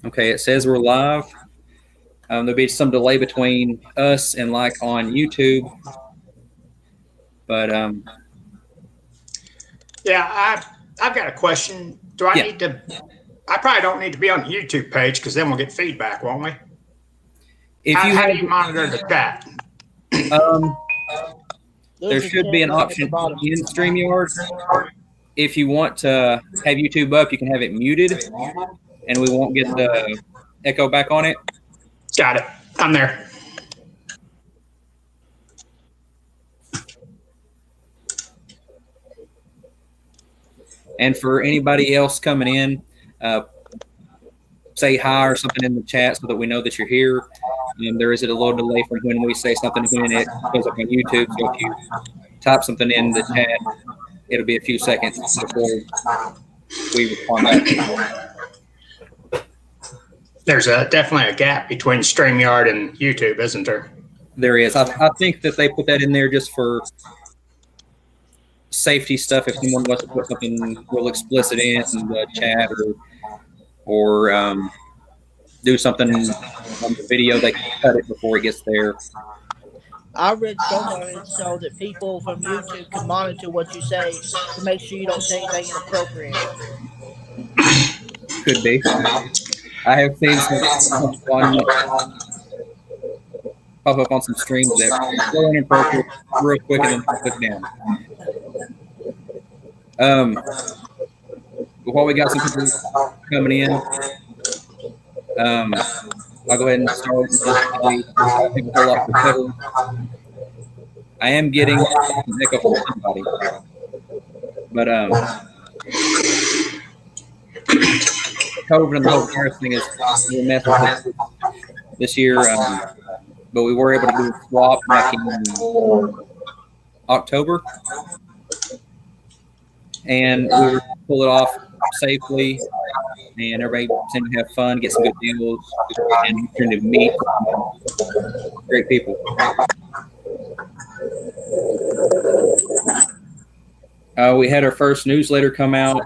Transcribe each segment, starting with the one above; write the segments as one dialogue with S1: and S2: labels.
S1: Okay, it says we're live. There'll be some delay between us and like on YouTube, but
S2: Yeah, I've got a question. Do I
S1: yeah.
S2: need to? I probably don't need to be on the YouTube page because then we'll get feedback, won't we?
S1: If
S2: How,
S1: you
S2: how
S1: have,
S2: do you monitor the chat?
S1: um, there
S3: There's a
S1: should be
S3: chat
S1: an
S3: button at the
S1: option
S3: bottom.
S1: in StreamYard. If you want to have YouTube up, you can have it muted, and we won't get the echo back on it.
S2: Got it. I'm there.
S1: And for anybody else coming in, say hi or something in the chat so that we know that you're here. There is a little delay from when we say something to when it goes up on YouTube. So if you type something in the chat, it'll be a few seconds before we respond back.
S2: There's definitely a gap between StreamYard and YouTube, isn't there?
S1: There is. I think that they put that in there just for safety stuff. If someone wants to put something real explicit in the chat or do something on the video, they can cut it before it gets there.
S3: I read somewhere so that people from YouTube can monitor what you say to make sure you don't say anything inappropriate.
S1: Could be. I have seen some fun pop up on some streams that go inappropriate real quick and then click down. While we got some people coming in, I'll go ahead and start. People pull up the I am getting an echo from somebody, but COVID and the whole virus thing is a mess with this year. But we were able to do a swap back in October, and we were able to pull it off safely, and everybody seemed to have fun, get some good deals, and trying to meet great people. We had our first newsletter come out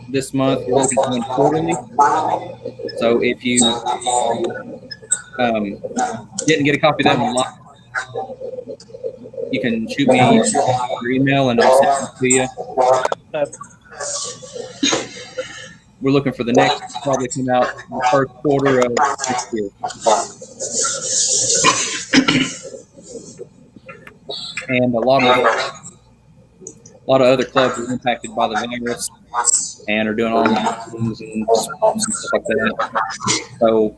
S1: this month. We're looking to do quarterly. So if you didn't get a copy of that one live, you can shoot me your email and I'll send it to you. We're looking for the next, probably come out in the first quarter of next year. And a lot of other clubs are impacted by the virus and are doing online things and stuff like that. So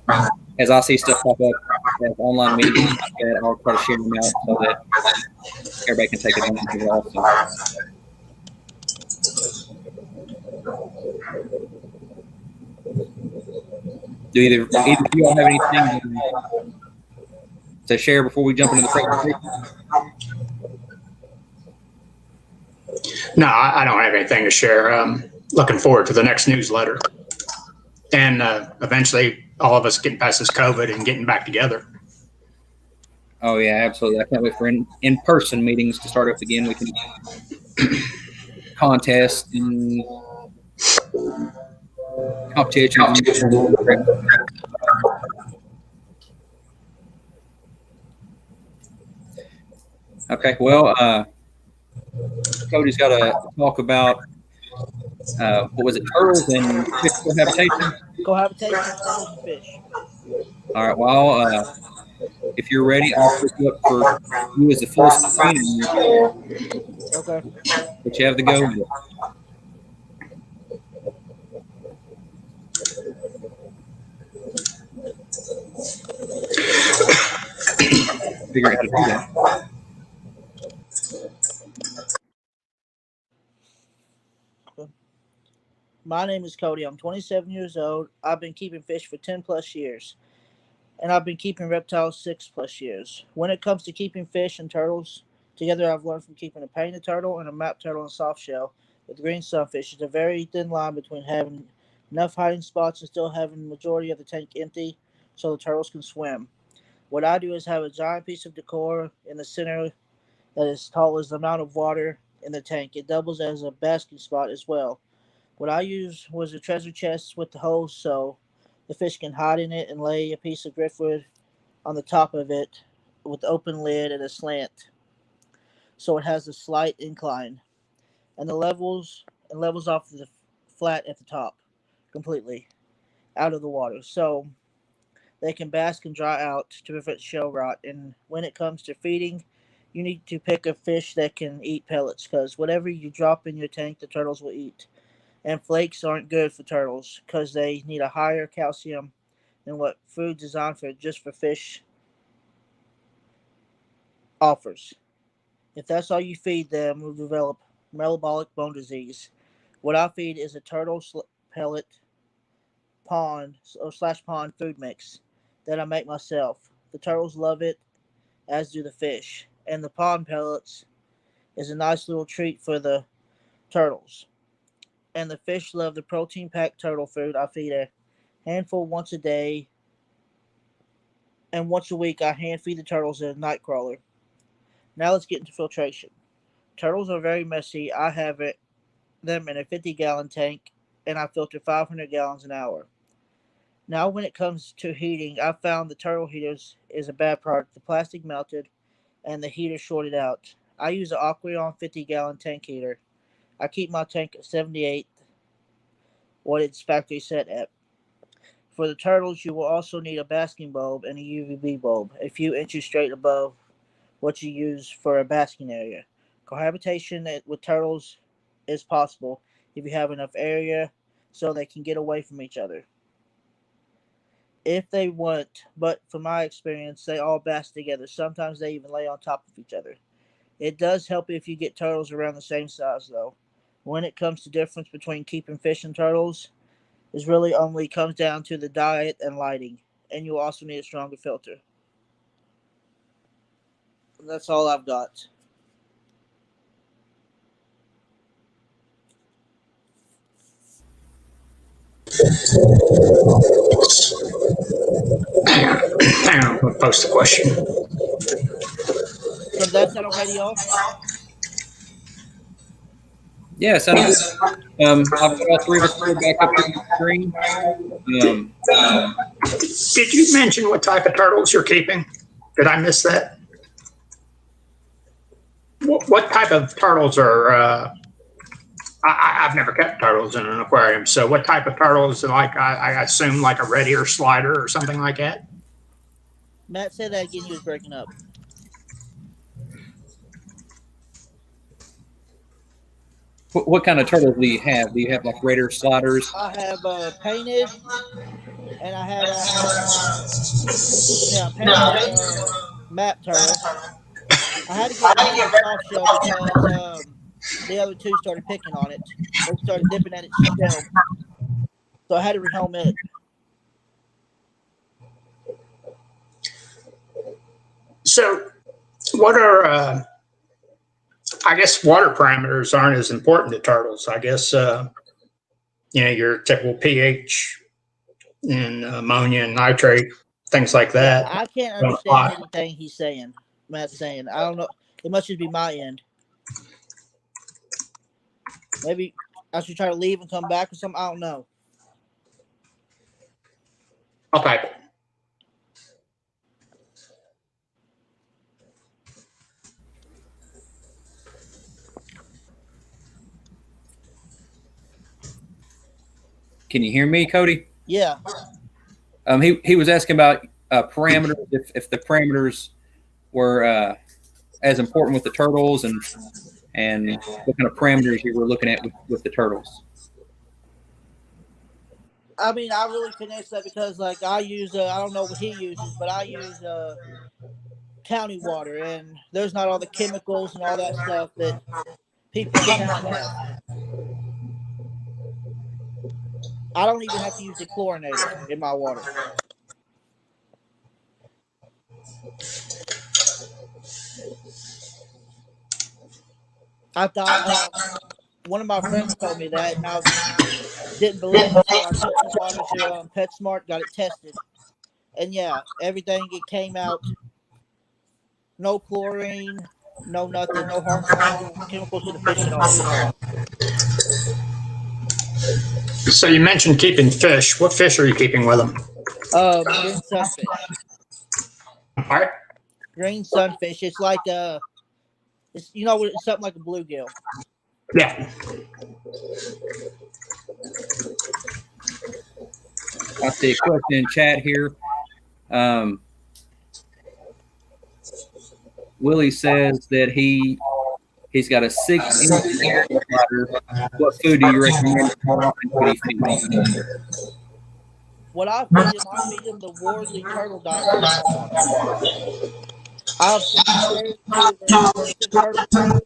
S1: as I see stuff pop up as online meetings like that, I'll try to share them out so that everybody can take advantage of it also. Do either of you all have anything to share before we jump into the presentation?
S2: No, I don't have anything to share. Looking forward to the next newsletter. And eventually all of us getting past this COVID and getting back together.
S1: Oh, yeah, absolutely. I can't wait for in-person meetings to start up again. We can contest and competitions. Okay, well, Cody's got to talk about what was it, turtles and fish cohabitation?
S3: Cohabitation, turtles, and fish.
S1: All right, well, if you're ready, I'll put you up for you as the full screen.
S3: Okay.
S1: But you have to go with it. Figure out how to do that.
S3: My name is Cody. I'm 27 years old. I've been keeping fish for 10 plus years. And I've been keeping reptiles 6 plus years. When it comes to keeping fish and turtles together, I've learned from keeping a painted turtle and a map turtle in soft shell with green sunfish. There's a very thin line between having enough hiding spots and still having the majority of the tank empty so the turtles can swim. What I do is have a giant piece of decor in the center that is tall as the amount of water in the tank. It doubles as a basking spot as well. What I used was a treasure chest with the holes so The fish can hide in it and lay a piece of driftwood on the top of it with open lid and a slant, so it has a slight incline, and levels off the flat at the top completely out of the water, so they can bask and dry out to prevent shell rot. And when it comes to feeding, you need to pick a fish that can eat pellets, because whatever you drop in your tank, the turtles will eat. And flakes aren't good for turtles because they need a higher calcium than what food designed for just for fish offers. If that's all you feed them, will develop metabolic bone disease. What I feed is a turtle pellet pond or slash pond food mix that I make myself. The turtles love it, as do the fish. And the pond pellets is a nice little treat for the turtles. And the fish love the protein packed turtle food. I feed a handful once a day, and once a week I hand feed the turtles a night crawler. Now let's get into filtration. Turtles are very messy. I have them in a 50-gallon tank, and I filter 500 gallons an hour. Now, when it comes to heating, I found the turtle heaters is a bad product. The plastic melted, and the heater shorted out. I use an Aquarion 50-gallon tank heater. I keep my tank at 78, what it's factory set at. For the turtles, you will also need a basking bulb and a UVB bulb, a few inches straight above what you use for a basking area. Cohabitation with turtles is possible if you have enough area so they can get away from each other if they want, but from my experience, they all bask together. Sometimes they even lay on top of each other. It does help if you get turtles around the same size, though. When it comes to difference between keeping fish and turtles, it really only comes down to the diet and lighting, and you'll also need a stronger filter. That's all I've got.
S2: Hang on, we'll post the question.
S3: So that's that okay, y'all?
S1: Yeah, sounds good. I've got all three of us pulled back up to the screen.
S2: Did you mention what type of turtles you're keeping? Did I miss that? What type of turtles are? I've never kept turtles in an aquarium. So what type of turtles? Like I assume like a red ear slider or something like that.
S3: Matt, say that again. You was breaking up.
S1: What kind of turtles do you have? Do you have like red ear sliders?
S3: I have painted, and I have painted map turtle. I had to get rid of the soft shell because the other two started picking on it. They started dipping at its shell, so I had to rehome it.
S2: So, what are? I guess water parameters aren't as important to turtles. I guess your typical pH and ammonia and nitrate, things like that.
S3: I can't understand anything he's saying. Matt's saying. I don't know. It must just be my end. Maybe I should try to leave and come back or something. I don't know.
S2: I'll type it.
S1: Can you hear me, Cody?
S3: Yeah.
S1: He was asking about parameters. If the parameters were as important with the turtles, and what kind of parameters you were looking at with the turtles.
S3: I mean, I really couldn't answer that because, like, I use I don't know what he uses, but I use county water, and there's not all the chemicals and all that stuff that people in town have. I don't even have to use the chlorinator in my water. I thought one of my friends told me that, and I didn't believe it. So I took some water to PetSmart, got it tested, and yeah, everything it came out. No chlorine, no nothing, no harmful chemicals to the fish at all.
S2: So you mentioned keeping fish. What fish are you keeping with them?
S3: Green sunfish.
S2: All right.
S3: Green sunfish. It's like it's it's something like a bluegill.
S2: Yeah.
S1: I see a question in chat here. Willie says that he's got a 6-inch air slider. What food do you recommend? How often could he feed?
S3: What I feed him the Wardley turtle diet. I've compared it to the turtle food,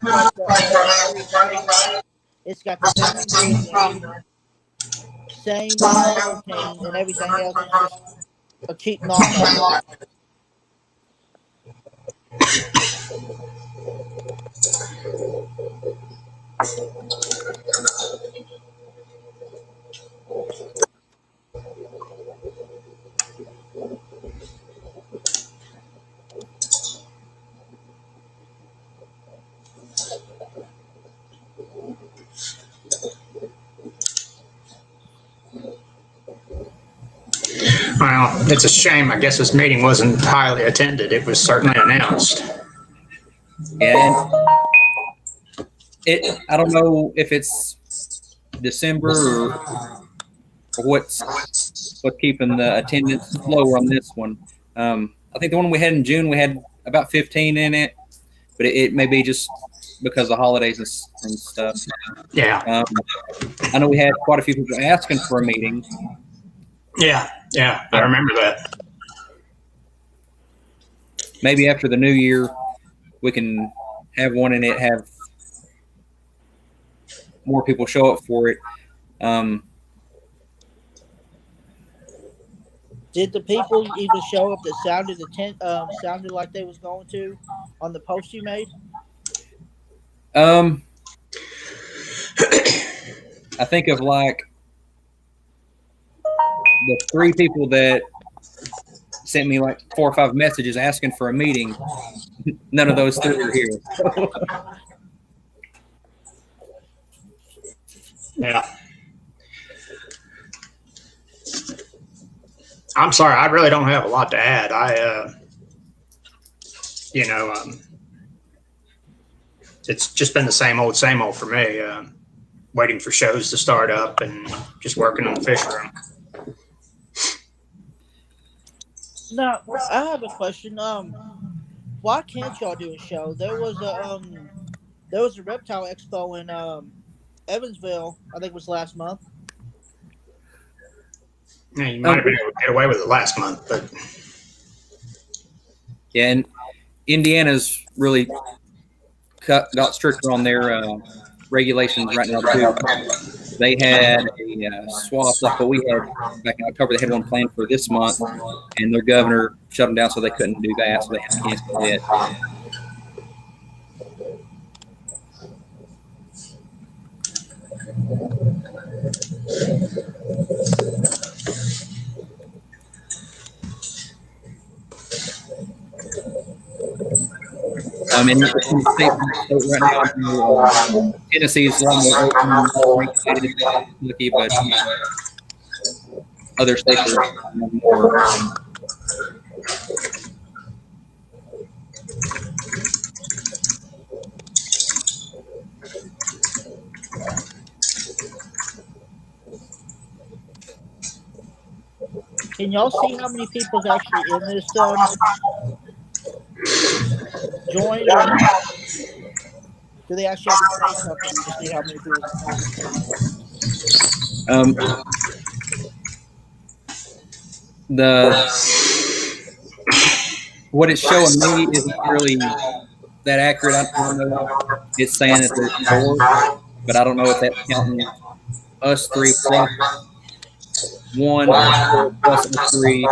S3: like the diet. It's got the same ingredients, same protein, and everything else. It's just a cheap knockoff.
S2: Well, it's a shame. I guess this meeting wasn't highly attended. It was certainly announced.
S1: Yeah, and I don't know if it's December or what's keeping the attendance lower on this one. I think the one we had in June, we had about 15 in it, but it may be just because of holidays and stuff.
S2: Yeah.
S1: I know we had quite a few people asking for a meeting.
S2: Yeah. I remember that.
S1: Maybe after the new year, we can have one and it have more people show up for it.
S3: Did the people even show up that sounded like they was going to on the post you made?
S1: I think of like the 3 people that sent me like 4 or 5 messages asking for a meeting. None of those 3 are here.
S2: Yeah. I'm sorry. I really don't have a lot to add. It's just been the same old for me. Waiting for shows to start up and just working on the fish room.
S3: Now, I have a question. Why can't y'all do a show? There was a reptile expo in Evansville. I think it was last month.
S2: Yeah, you might have been able to get away with it last month, but
S1: Yeah, and Indiana's really got stricter on their regulations right now too. They had a swap like what we had back in October. They had one planned for this month, and their governor shut them down, so they couldn't do that. So they had to cancel it. In the state right now, Tennessee is a lot more open, regulated than Kentucky, but other states are more.
S3: Can y'all see how many people's actually in this join? Or do they actually have to say something to see how many people?
S1: What it's showing me isn't really that accurate. I don't know. It's saying that there's 4, but I don't know if that's counting us 3 plus 1 plus us 3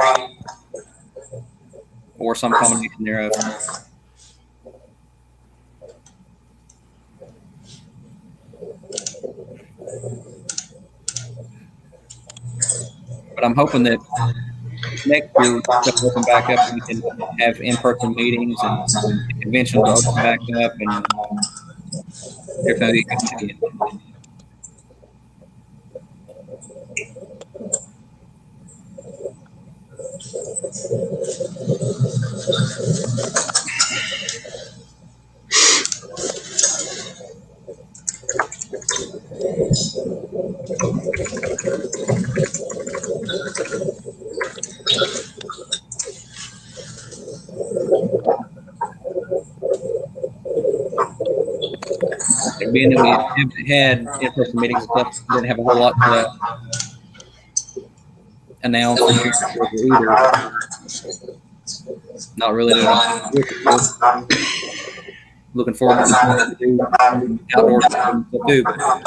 S1: or some combination thereof. But I'm hoping that next year stuff will open back up and we can have in-person meetings and conventions will open back up and everything. And being that we haven't had in-person meetings and stuff, we didn't have a whole lot to announce or share either. Not really doing looking forward to do outdoor stuff too. But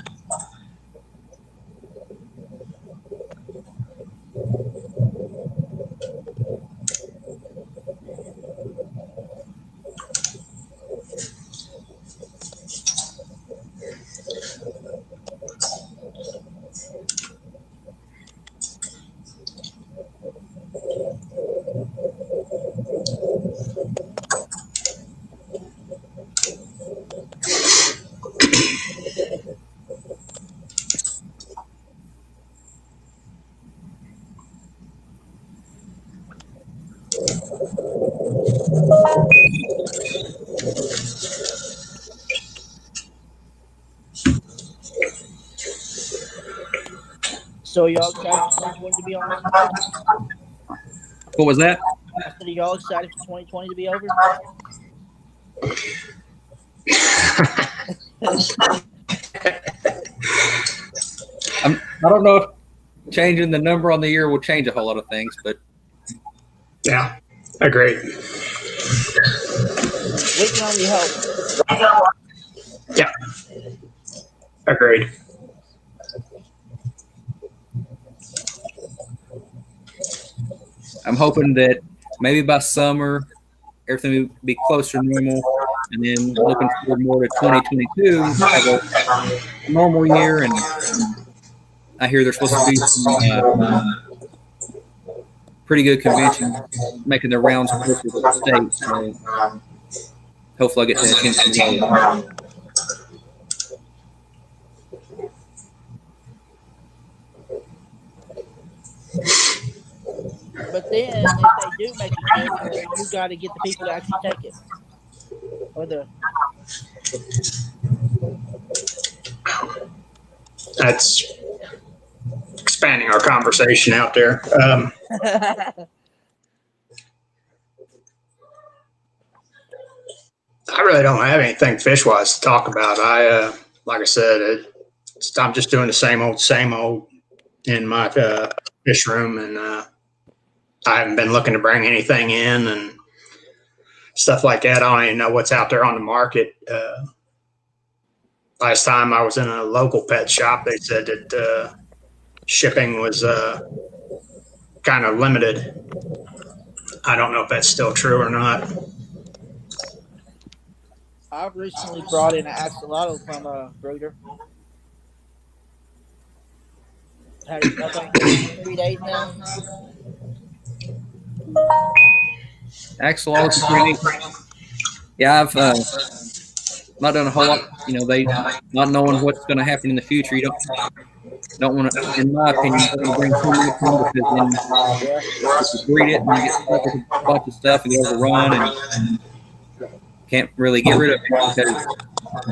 S3: So y'all excited for 2020 to be on?
S1: what was that?
S3: I said, are y'all excited for 2020 to be over?
S1: I don't know if changing the number on the year will change a whole lot of things, but
S2: Yeah, agreed.
S3: We can only hope.
S2: Yeah, agreed.
S1: I'm hoping that maybe by summer everything will be closer to normal, and then looking forward more to 2022, have a normal year. And I hear there's supposed to be some pretty good conventions making their rounds closer to the state. So hopefully I get that chance to go.
S3: But then, if they do make it good, you got to get the people to actually take it. Or the
S2: That's expanding our conversation out there. I really don't have anything fish wise to talk about. Like I said, I'm just doing the same old in my fish room, and I haven't been looking to bring anything in and stuff like that. I don't even know what's out there on the market. Last time I was in a local pet shop, they said that shipping was kind of limited. I don't know if that's still true or not.
S3: I've recently brought in an axolotl from a breeder. Had it, I think, 3 days now.
S1: Axolotl is pretty neat. Yeah, I've not done a whole lot. You know, they not knowing what's going to happen in the future. You don't want to, in my opinion, don't want to bring too much in, because then if you breed it and you get stuck with a bunch of stuff and you overrun and can't really get rid of it because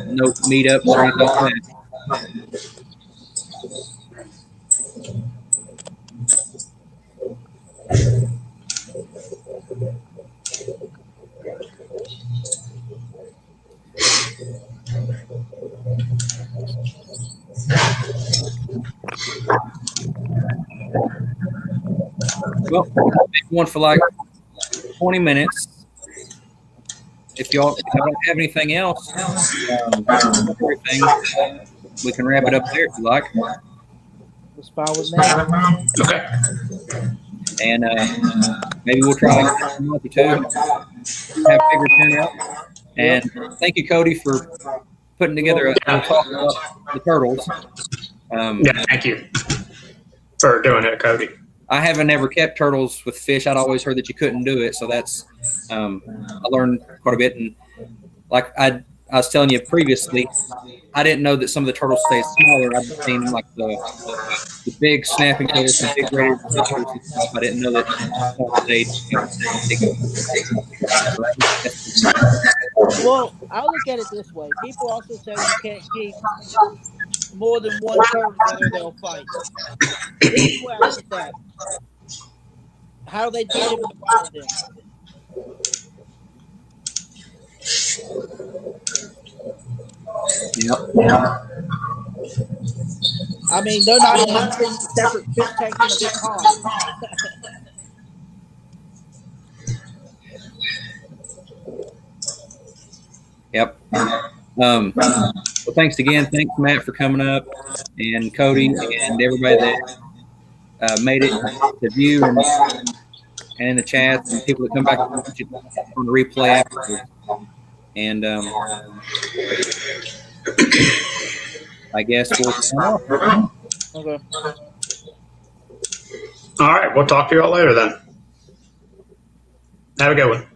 S1: no meetups or anything like that. Well, make one for like 20 minutes. If y'all don't have anything else, everything, we can wrap it up there if you like.
S3: It's fine with me.
S2: Okay.
S1: And maybe we'll try a month or two, have bigger turnout. And thank you, Cody, for putting together a talk about the turtles.
S2: Yeah, thank you for doing it, Cody.
S1: I haven't ever kept turtles with fish. I'd always heard that you couldn't do it, so that's I learned quite a bit. And like I was telling you previously, I didn't know that some of the turtles stay smaller. I've seen like the big snapping turtles and big red turtles and stuff. I didn't know that they.
S3: Well, I'll look at it this way. People also say you can't keep more than one turtle together; they'll fight. This is where I look at that. How are they treated in the wild then?
S1: Yep.
S3: I mean, they're not even in separate fish tanks in a big pond.
S1: Yep. Well, thanks again. Thanks, Matt, for coming up, and Cody, and everybody that made it to view and in the chats, and people that come back and watch it on the replay afterwards. And I guess we'll sign off.
S3: Okay.
S2: All right. We'll talk to you all later then. Have a good one.